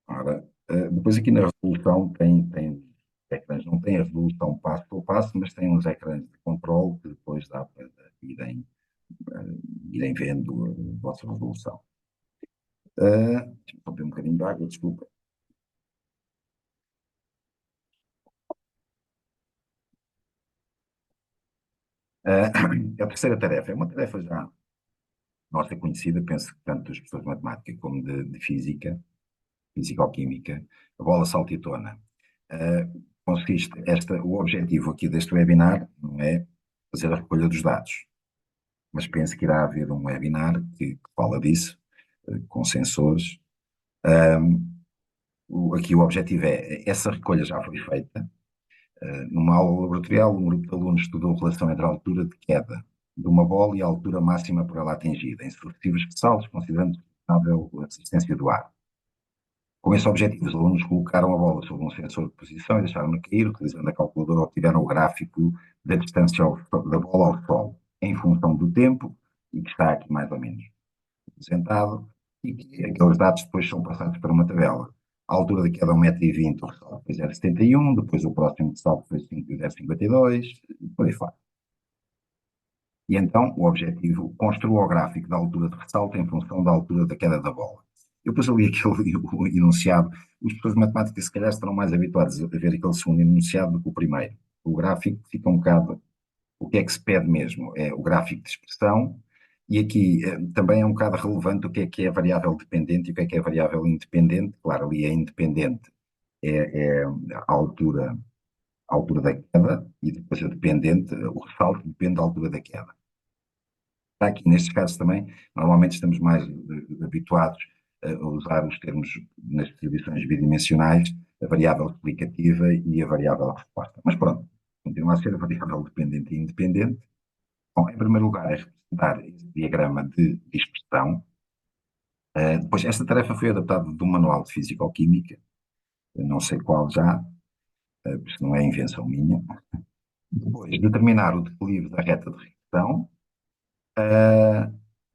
Ora, depois aqui na resolução tem ecrãs, não tem a resolução passo por passo, mas tem uns ecrãs de controle que depois dá para irem vendo a vossa resolução. Deixa-me só beber um bocadinho de água, desculpa. A terceira tarefa é uma tarefa já nossa conhecida, penso que tanto dos professores de matemática como de física, físico-química, a bola saltitona. O objetivo aqui deste webinar não é fazer a recolha dos dados, mas penso que irá haver um webinar que fala disso, com sensores. Aqui o objetivo essa recolha já foi feita. Numa aula laboratorial, um grupo de alunos estudou a relação entre a altura de queda de uma bola e a altura máxima por ela atingida, em sucessivos ressaltos, considerando estável a resistência do ar. Com esse objetivo, os alunos colocaram a bola sobre um sensor de posição e deixaram-na cair, utilizando a calculadora, obtiveram o gráfico da distância da bola ao solo, em função do tempo, e que está aqui mais ou menos representado, e que aqueles dados depois são passados para uma tabela. A altura da queda é 1,20 m, o ressalto foi 0,71 m, depois o próximo ressalto foi 0,52 m, por aí fora. E então o objetivo, construa o gráfico da altura de ressalto em função da altura da queda da bola. Eu depois ali aquele enunciado, os professores de matemática se calhar estarão mais habituados a ver aquele segundo enunciado do que o primeiro. O gráfico fica um bocado, o que é que se pede mesmo? É o gráfico de expressão, e aqui também é um bocado relevante o que é variável dependente e o que é variável independente. Claro, ali é independente, é a altura da queda, e depois a dependente, o ressalto depende da altura da queda. Aqui, nestes casos também, normalmente estamos mais habituados a usar os termos nas distribuições bidimensionais, a variável explicativa e a variável resposta. Mas pronto, continua a ser a variável dependente e independente. Bom, em primeiro lugar, é representar este diagrama de expressão. Depois, esta tarefa foi adaptada de um manual de Físico-Química, não sei qual já, isto não é invenção minha. Depois, determinar o declive da reta de regressão.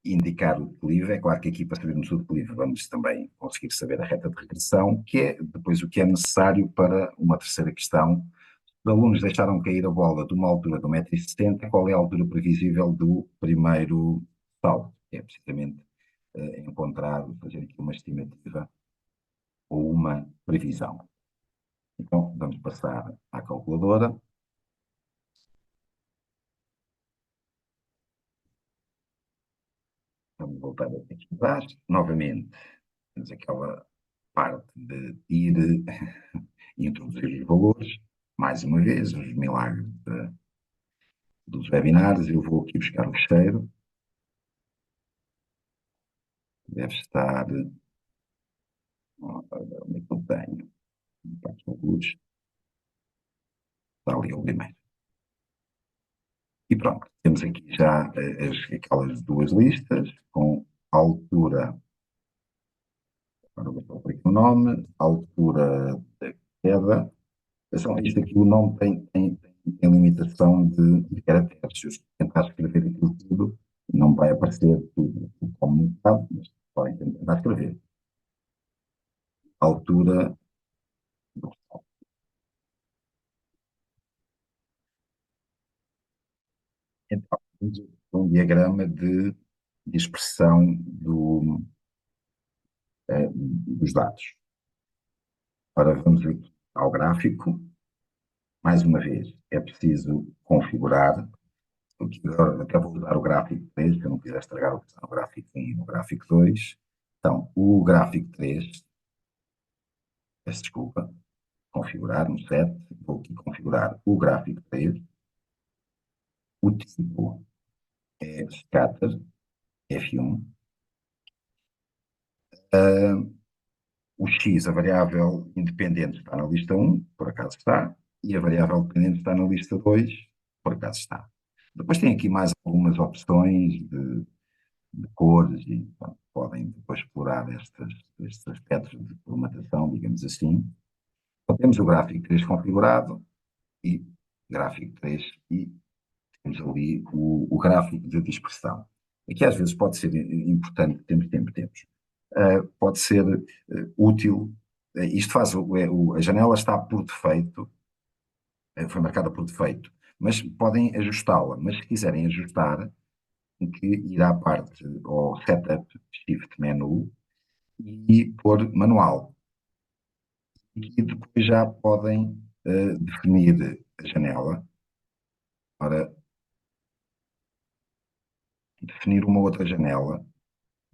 Indicar o declive, é claro que aqui para sabermos o declive vamos também conseguir saber a reta de regressão, que é depois o que é necessário para uma terceira questão. Os alunos deixaram cair a bola de uma altura de 1,70 m, qual é a altura previsível do primeiro salto? É precisamente encontrar, fazer aqui uma estimativa ou uma previsão. Então, vamos passar à calculadora. Vamos voltar aqui atrás. Novamente, temos aquela parte de ir e introduzir os valores. Mais uma vez, os milagres dos webinars. Eu vou aqui buscar o fecheiro. Deve estar. Onde é que eu tenho? Está ali o primeiro. E pronto, temos aqui já aquelas duas listas com a altura. Agora vou por aqui o nome, a altura da queda. Isto aqui, o nome tem limitação de caracteres. Se eu tentar escrever aquilo tudo, não vai aparecer tudo como um bocado, mas podem tentar escrever. A altura do sol. Então, temos um diagrama de expressão dos dados. Ora, vamos aqui ao gráfico. mais uma vez, é preciso configurar. Agora até vou usar o gráfico 3, se eu não quiser estragar o que está no gráfico 1 e no gráfico 2. Então, o gráfico 3, peço desculpa, configurar no set, vou aqui configurar o gráfico 3, o tipo é scatter, F1, o X, a variável independente, está na lista 1, por acaso está, e a variável dependente está na lista 2, por acaso está. Depois tem aqui mais algumas opções de cores e pronto, podem depois explorar estes aspectos de formatação, digamos assim. Então, temos o gráfico 3 configurado e gráfico 3 e temos ali o gráfico de dispersão. Aqui às vezes pode ser importante, temos. Pode ser útil. Isto faz, a janela está por defeito, foi marcada por defeito, mas podem ajustá-la. Mas se quiserem ajustar, que ir à parte ao Setup Shift Menu e pôr manual. E depois já podem definir a janela para definir uma outra janela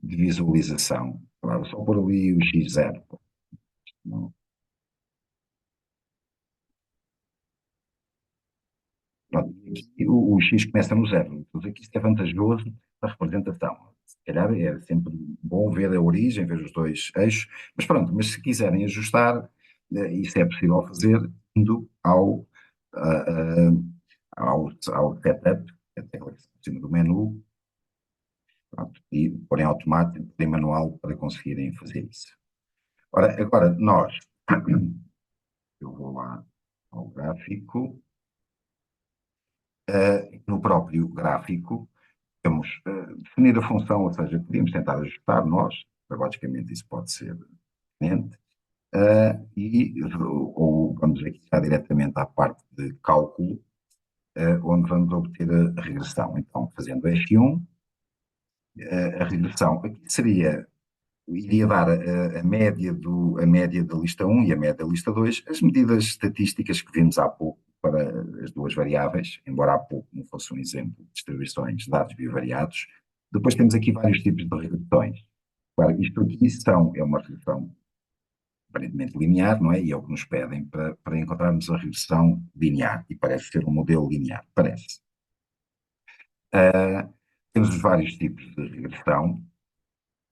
de visualização. Claro, só pôr ali o X0. Não, pronto, aqui o X começa no zero. Então, aqui isto é vantajoso para a representação. Se calhar é sempre bom ver a origem, ver os dois eixos, mas pronto, mas se quiserem ajustar, isso é possível fazer indo ao setup, que é a tecla que está em cima do menu, pronto, e pôr em automático, em manual, para conseguirem fazer isso. Ora, agora nós, eu vou lá ao gráfico, no próprio gráfico, temos definir a função, ou seja, podíamos tentar ajustar nós, logicamente isso pode ser diferente, ou vamos aqui já diretamente à parte de cálculo, onde vamos obter a regressão. Então, fazendo F1, a regressão aqui iria dar a média da lista 1 e a média da lista 2, as medidas estatísticas que vimos há pouco para as duas variáveis, embora há pouco não fosse um exemplo de distribuições de dados bivariados. Depois temos aqui vários tipos de regressões. Claro, isto aqui é uma regressão aparentemente linear, não é? E é o que nos pedem para encontrarmos a regressão linear, e parece ser um modelo linear, parece. Temos os vários tipos de regressão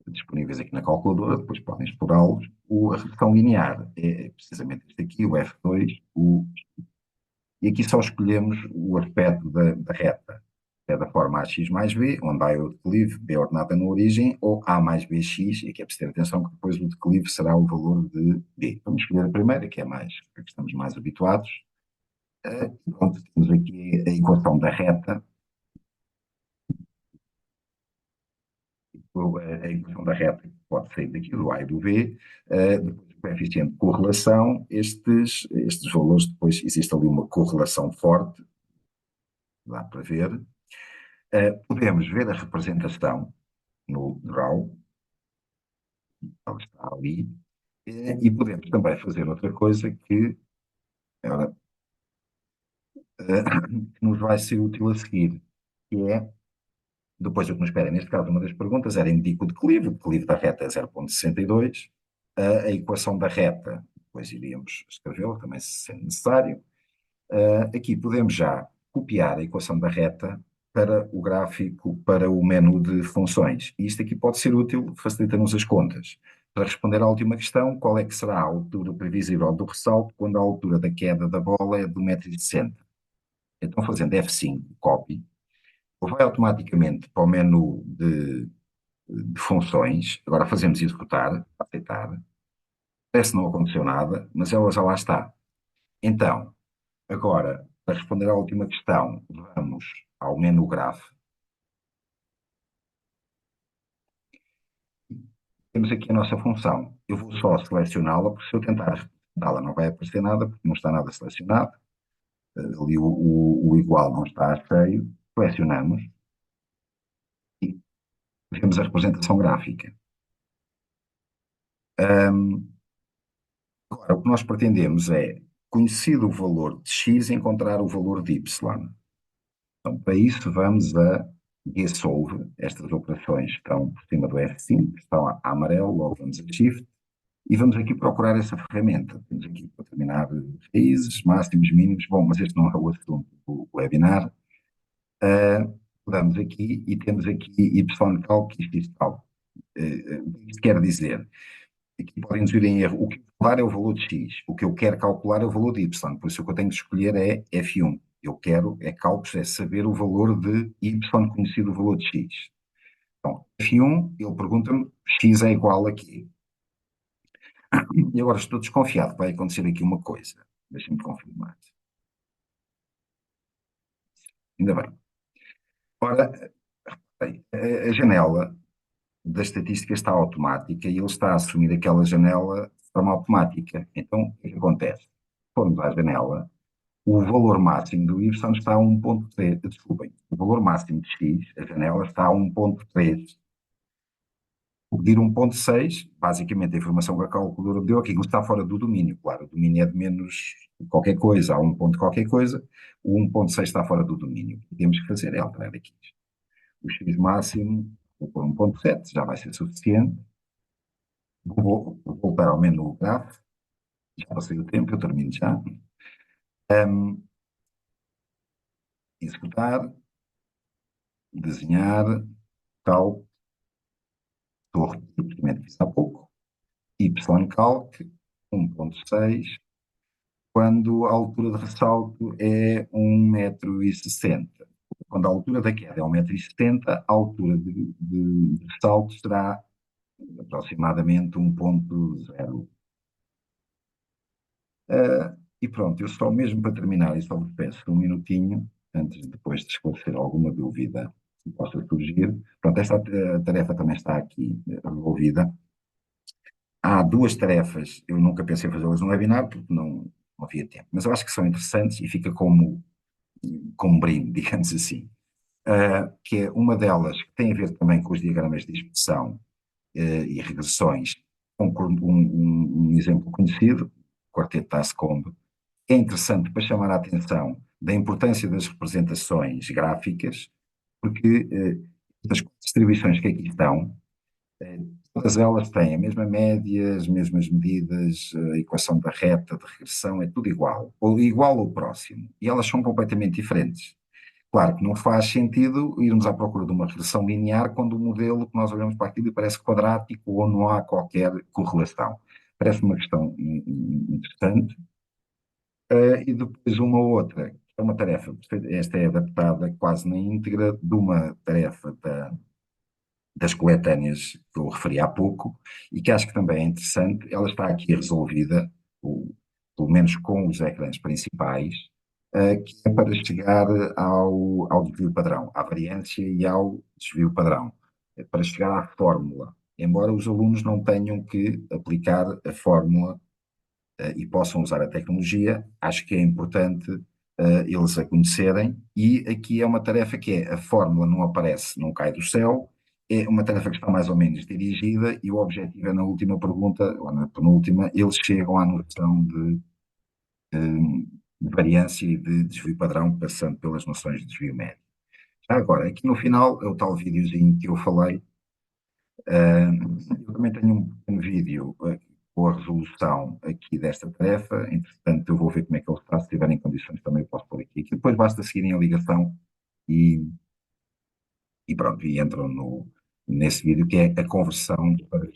disponíveis aqui na calculadora, depois podem explorá-los. A regressão linear é precisamente este aqui, o F2, e aqui só escolhemos o aspecto da reta, é da forma AX mais B, onde A é o declive, B é ordenada na origem, ou A mais BX, e aqui é preciso ter atenção que depois o declive será o valor de B. Vamos escolher a primeira, que é a que estamos mais habituados. Pronto, temos aqui a equação da reta, a equação da reta que pode sair daqui do A e do B, depois o coeficiente de correlação, estes valores, depois existe ali uma correlação forte, dá para ver. Podemos ver a representação no draw, ela está ali, e podemos também fazer outra coisa que, ora, que nos vai ser útil a seguir, que é, depois o que nos espera, neste caso, uma das perguntas era indica o declive da reta é 0,62, a equação da reta, depois iríamos escrevê-la também se sendo necessário. Aqui podemos já copiar a equação da reta para o gráfico, para o menu de funções. E isto aqui pode ser útil, facilita-nos as contas. Para responder à última questão, qual é que será a altura previsível do ressalto quando a altura da queda da bola é de 1,60 m? Então, fazendo F5, copy, vai automaticamente para o menu de funções. Agora fazemos executar, aceitar. Parece que não aconteceu nada, mas ela já lá está. Então, agora, para responder à última questão, vamos ao menu graph. Temos aqui a nossa função. Eu vou só selecioná-la, porque se eu tentar representá-la não vai aparecer nada, porque não está nada selecionado. Ali o igual não está cheio. Selecionamos e vemos a representação gráfica. Agora, o que nós pretendemos é conhecido o valor de x, encontrar o valor de y. Então, para isso, vamos a GSolve. Estas operações estão por cima do F5, estão a amarelo, logo vamos a Shift, e vamos aqui procurar essa ferramenta. Temos aqui para terminar raízes, máximos, mínimos. Bom, mas este não é o assunto do webinar. Vamos aqui e temos aqui YCalc e XCalc. O que isto quer dizer? Aqui podem induzir em erro. O que eu vou calcular é o valor de X. O que eu quero calcular é o valor de Y. Por isso o que eu tenho que escolher é F1. Eu quero, cálculos, é saber o valor de Y conhecido o valor de X. Então, F1, ele pergunta-me, X é igual a quê? E agora estou desconfiado que vai acontecer aqui uma coisa. Deixem-me confirmar. Ainda bem. Ora, a janela da estatística está automática e ele está a assumir aquela janela de forma automática. Então, o que acontece? Formos à janela, o valor máximo do y está a 1.3, desculpem, o valor máximo de x, a janela está a 1.3. O pedir 1.6, basicamente a informação que a calculadora deu aqui, que está fora do domínio, claro, o domínio é de menos qualquer coisa, há 1 ponto qualquer coisa, o 1.6 está fora do domínio. O que temos que fazer é alterar aqui. O x máximo, vou pôr 1.7, já vai ser suficiente. Vou voltar ao menu graph, já passei o tempo, eu termino já. Executar, desenhar, tal, estou a repetir o procedimento que fiz há pouco, YCalc 1.6, quando a altura de ressalto é 1,60 m. Quando a altura da queda é 1,70 m, a altura de ressalto será aproximadamente 1.0. E pronto, eu só mesmo para terminar, e só vos peço um minutinho, antes de depois de esclarecer alguma dúvida que possa surgir. Pronto, esta tarefa também está aqui resolvida. Há duas tarefas, eu nunca pensei fazê-las no webinar, porque não havia tempo, mas eu acho que são interessantes e fica como um brinde, digamos assim. Que é uma delas que tem a ver também com os diagramas de expressão e regressões, um exemplo conhecido, o quarteto Task-Combe, é interessante para chamar a atenção da importância das representações gráficas, porque as distribuições que aqui estão, todas elas têm a mesma média, as mesmas medidas, a equação da reta, de regressão, é tudo igual, ou próximo, e elas são completamente diferentes. Claro que não faz sentido irmos à procura de uma regressão linear quando o modelo que nós olhamos para aquilo parece quadrático ou não há qualquer correlação. Parece uma questão interessante. E depois uma outra, que é uma tarefa, esta é adaptada quase na íntegra de uma tarefa das coletâneas que eu referi há pouco e que acho que também é interessante. Ela está aqui resolvida, pelo menos com os ecrãs principais, que é para chegar ao desvio padrão, à variância e ao desvio padrão, para chegar à fórmula. Embora os alunos não tenham que aplicar a fórmula e possam usar a tecnologia, acho que é importante eles a conhecerem, e aqui é uma tarefa que é, a fórmula não aparece, não cai do céu, é uma tarefa que está mais ou menos dirigida, e o objetivo é na última pergunta, ou na penúltima, eles chegam à noção de variância e de desvio padrão, passando pelas noções de desvio médio. Já agora, aqui no final, é o tal videozinho que eu falei. Eu também tenho um pequeno vídeo com a resolução aqui desta tarefa, entretanto eu vou ver como é que ele está, se tiverem condições também eu posso pôr aqui, que depois basta seguirem a ligação e pronto, e entram nesse vídeo que é a conversão para